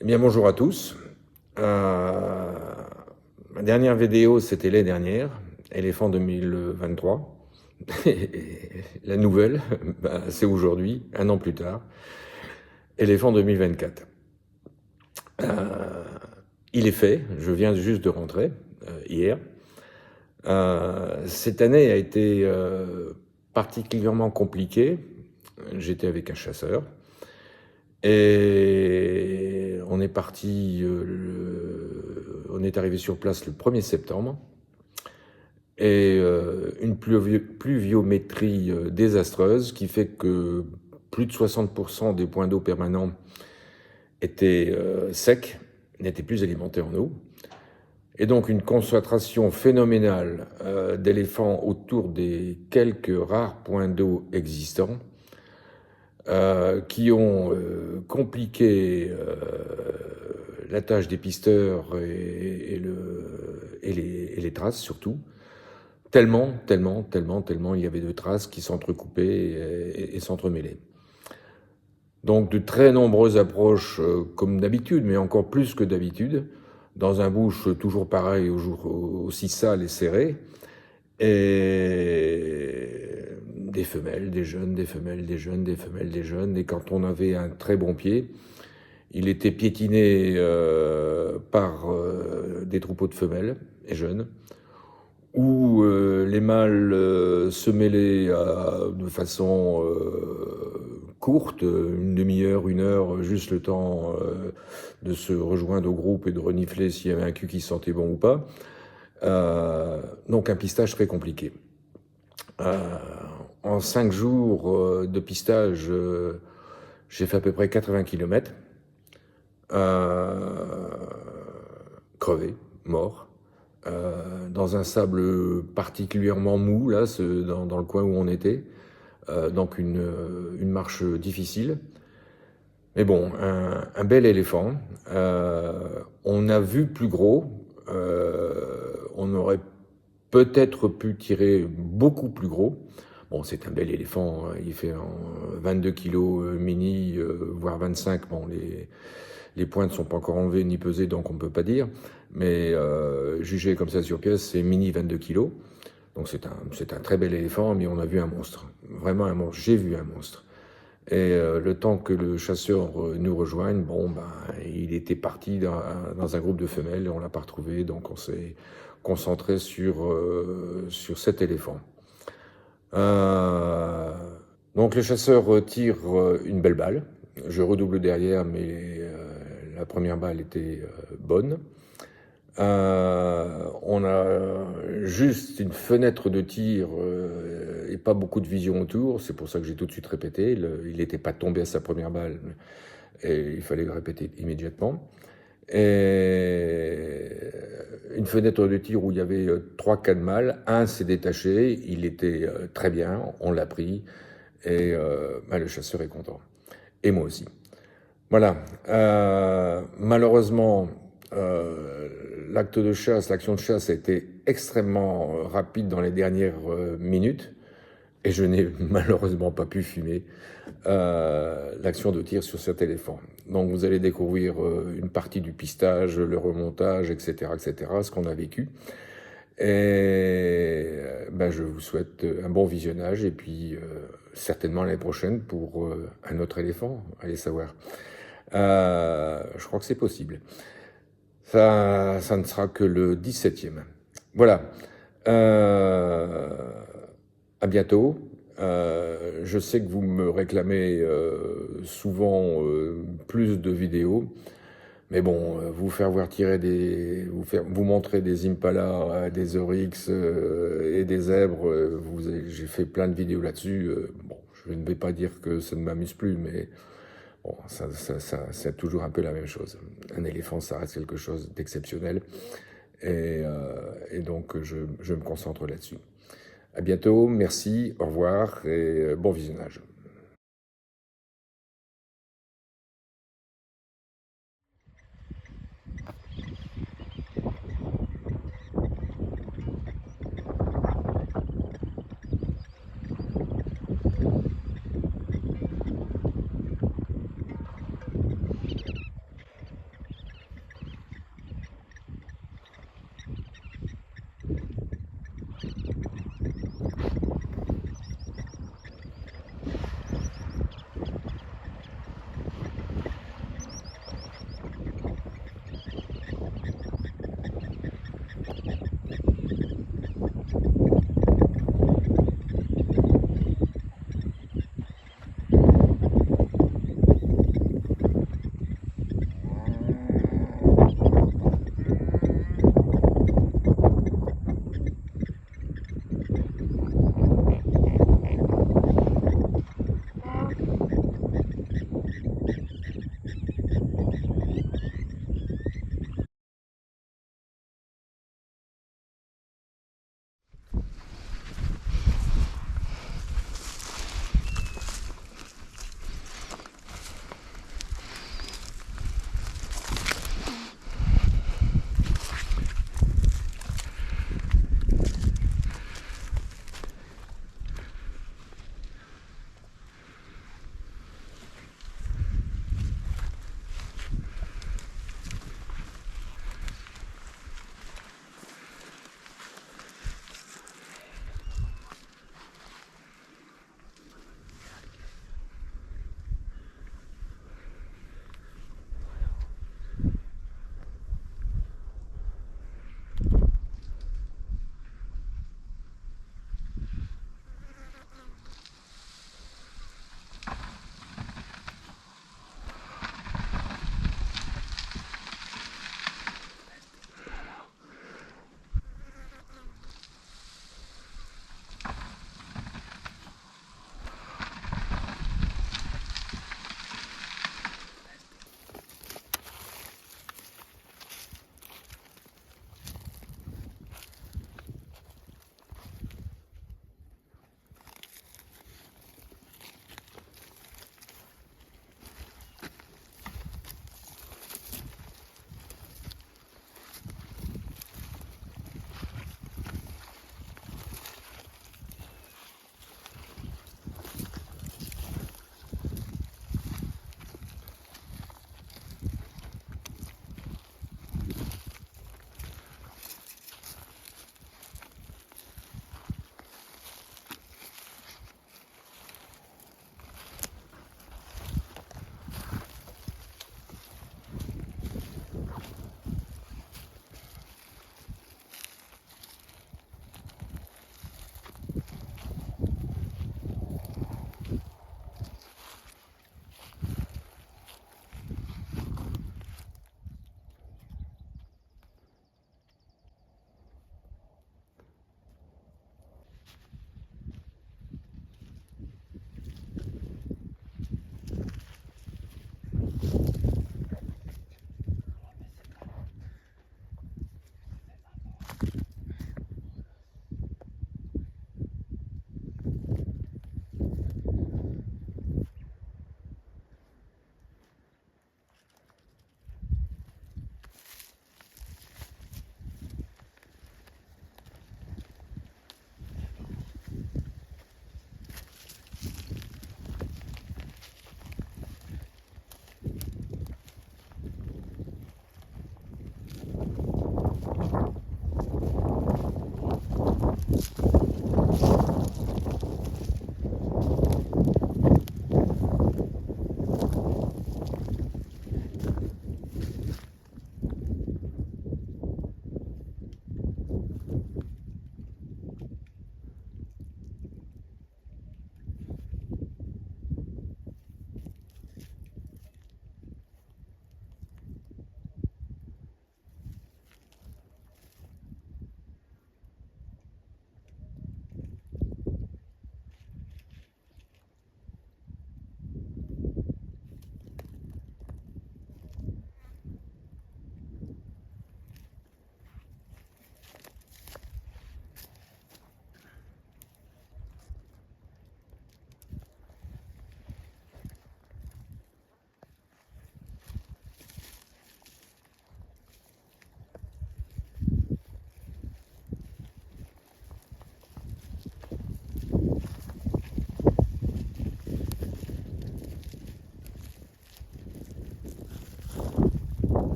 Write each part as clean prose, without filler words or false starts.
Eh bien, bonjour à tous. Ma dernière vidéo, c'était l'année dernière, Éléphant 2023. Et la nouvelle, c'est aujourd'hui, un an plus tard, Éléphant 2024. Il est fait, je viens juste de rentrer hier. Cette année a été particulièrement compliquée. J'étais avec un chasseur. Et on est parti, on est arrivé sur place le 1er septembre. Et une pluviométrie désastreuse qui fait que plus de 60% des points d'eau permanents étaient secs, n'étaient plus alimentés en eau. Et donc une concentration phénoménale d'éléphants autour des quelques rares points d'eau existants qui ont compliqué la tâche des pisteurs et les traces surtout. Tellement il y avait de traces qui s'entrecoupaient et s'entremêlaient. Donc de très nombreuses approches comme d'habitude, mais encore plus que d'habitude, dans un bush toujours pareil, aussi sale et serré, et des femelles, des jeunes, des femelles, des jeunes, des femelles, des jeunes, et quand on avait un très bon pied, il était piétiné par des troupeaux de femelles et jeunes, où les mâles se mêlaient de façon courte, une demi-heure, une heure, juste le temps de se rejoindre au groupe et de renifler s'il y avait un cul qui sentait bon ou pas. Donc un pistage très compliqué. En 5 jours de pistage, j'ai fait à peu près 80 km. Crevé, mort. Dans un sable particulièrement mou, là, dans le coin où on était. Donc une marche difficile. Mais bon, un bel éléphant. On a vu plus gros. On aurait peut-être pu tirer beaucoup plus gros. Bon, c'est un bel éléphant. Il fait 22 kilos mini, voire 25. Bon, les pointes ne sont pas encore enlevées ni pesées, donc on ne peut pas dire. Mais jugé comme ça sur pièce, c'est mini 22 kilos. Donc c'est un très bel éléphant, mais on a vu un monstre. Vraiment un monstre. J'ai vu un monstre. Et le temps que le chasseur nous rejoigne, bon, ben, il était parti dans un groupe de femelles et on l'a pas retrouvé. Donc on s'est concentré sur cet éléphant. Donc le chasseur tire une belle balle. Je redouble derrière, mais la première balle était bonne. On a juste une fenêtre de tir et pas beaucoup de vision autour. C'est pour ça que j'ai tout de suite répété. Il n'était pas tombé à sa première balle et il fallait le répéter immédiatement. Et une fenêtre de tir où il y avait 3-4 mâles. Un s'est détaché, il était très bien, on l'a pris et le chasseur est content. Et moi aussi. Voilà. Malheureusement, l'acte de chasse, l'action de chasse a été extrêmement rapide dans les dernières minutes et je n'ai malheureusement pas pu filmer l'action de tir sur cet éléphant. Donc vous allez découvrir une partie du pistage, le remontage, etc., ce qu'on a vécu. Et je vous souhaite un bon visionnage et puis certainement l'année prochaine pour un autre éléphant, allez savoir. Je crois que c'est possible. Ça ne sera que le 17e. Voilà. À bientôt. Je sais que vous me réclamez souvent plus de vidéos. Mais bon, vous faire voir tirer vous montrer des impalas, des oryx et des zèbres, j'ai fait plein de vidéos là-dessus. Bon, je ne vais pas dire que ça ne m'amuse plus, mais bon, c'est toujours un peu la même chose. Un éléphant, ça reste quelque chose d'exceptionnel. Et donc, je me concentre là-dessus. À bientôt, merci, au revoir et bon visionnage.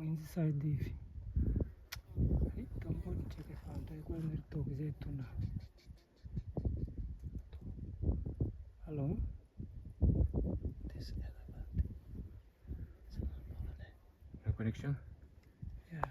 inside hivi. Tamboni cheke fanta kwa niritoke zetu na. Hello. No connection? Yeah.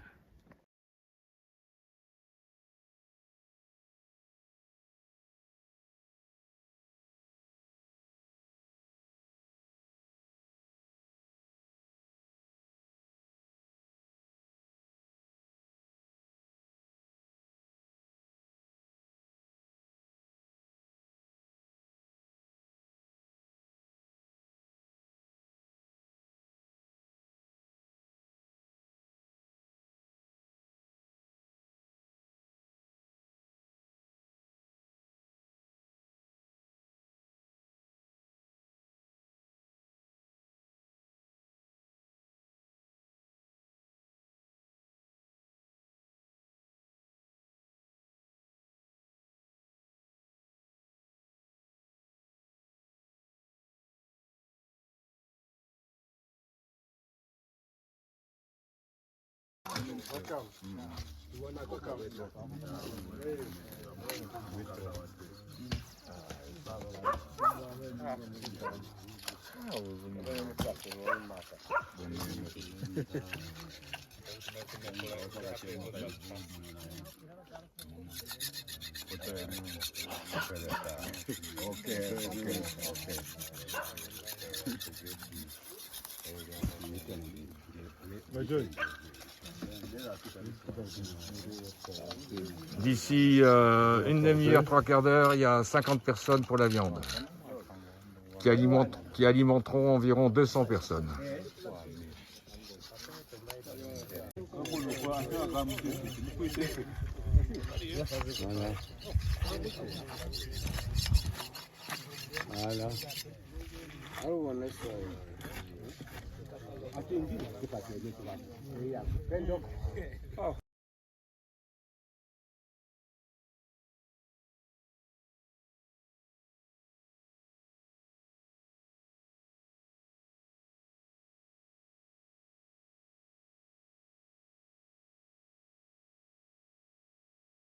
D'ici une demi-heure, trois quarts d'heure, il y a 50 personnes pour la viande, qui alimenteront environ 200 personnes. Voilà.